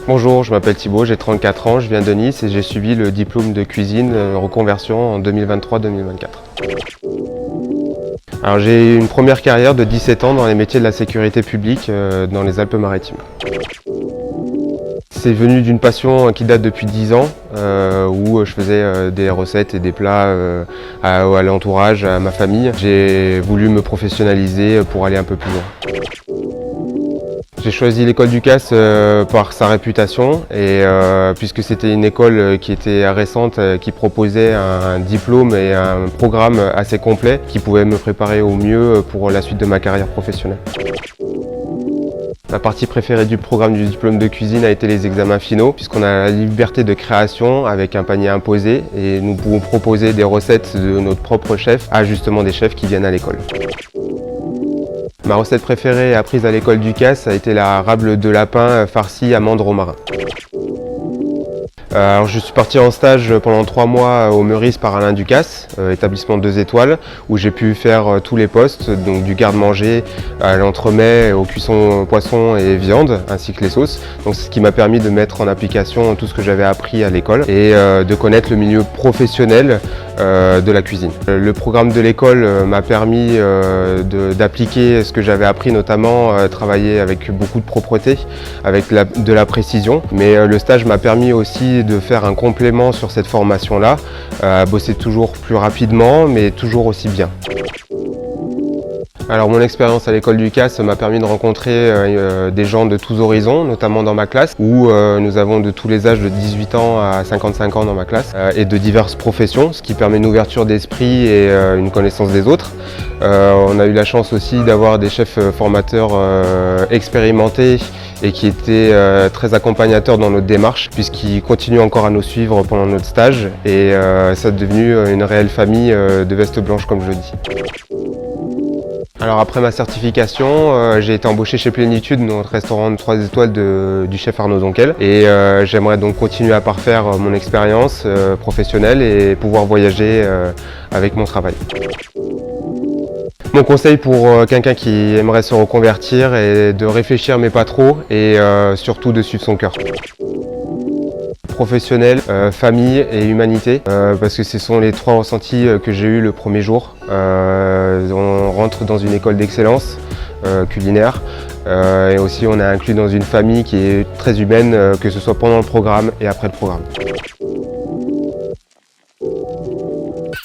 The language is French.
Bonjour, je m'appelle Thibaut, j'ai 34 ans, je viens de Nice et j'ai suivi le diplôme de cuisine reconversion en 2023-2024. Alors j'ai eu une première carrière de 17 ans dans les métiers de la sécurité publique dans les Alpes-Maritimes. C'est venu d'une passion qui date depuis 10 ans où je faisais des recettes et des plats à l'entourage, à ma famille. J'ai voulu me professionnaliser pour aller un peu plus loin. J'ai choisi l'école du CAS par sa réputation et puisque c'était une école qui était récente, qui proposait un diplôme et un programme assez complet qui pouvait me préparer au mieux pour la suite de ma carrière professionnelle. Ma partie préférée du programme du diplôme de cuisine a été les examens finaux, puisqu'on a la liberté de création avec un panier imposé et nous pouvons proposer des recettes de notre propre chef à justement des chefs qui viennent à l'école. Ma recette préférée apprise à l'école du CAS a été la rable de lapin farcie amande romarin. Alors je suis parti en stage pendant 3 mois au Meurice par Alain Ducasse, établissement 2 étoiles, où j'ai pu faire tous les postes, donc du garde-manger à l'entremet, aux cuissons poisson et viande, ainsi que les sauces. Donc c'est ce qui m'a permis de mettre en application tout ce que j'avais appris à l'école et de connaître le milieu professionnel de la cuisine. Le programme de l'école m'a permis d'appliquer ce que j'avais appris, notamment travailler avec beaucoup de propreté, avec de la précision, mais le stage m'a permis aussi de faire un complément sur cette formation-là, bosser toujours plus rapidement, mais toujours aussi bien. Alors mon expérience à l'école du CAS m'a permis de rencontrer des gens de tous horizons, notamment dans ma classe, où nous avons de tous les âges de 18 ans à 55 ans dans ma classe, et de diverses professions, ce qui permet une ouverture d'esprit et une connaissance des autres. On a eu la chance aussi d'avoir des chefs formateurs expérimentés et qui étaient très accompagnateurs dans notre démarche, puisqu'ils continuent encore à nous suivre pendant notre stage, et ça est devenu une réelle famille de veste blanche, comme je le dis. Alors après ma certification, j'ai été embauché chez Plénitude, notre restaurant de 3 étoiles du chef Arnaud Zonkel. Et j'aimerais donc continuer à parfaire mon expérience professionnelle et pouvoir voyager avec mon travail. Mon conseil pour quelqu'un qui aimerait se reconvertir est de réfléchir mais pas trop et surtout de suivre son cœur. Professionnel, famille et humanité, parce que ce sont les 3 ressentis que j'ai eus le premier jour. On rentre dans une école d'excellence culinaire et aussi on est inclus dans une famille qui est très humaine, que ce soit pendant le programme et après le programme.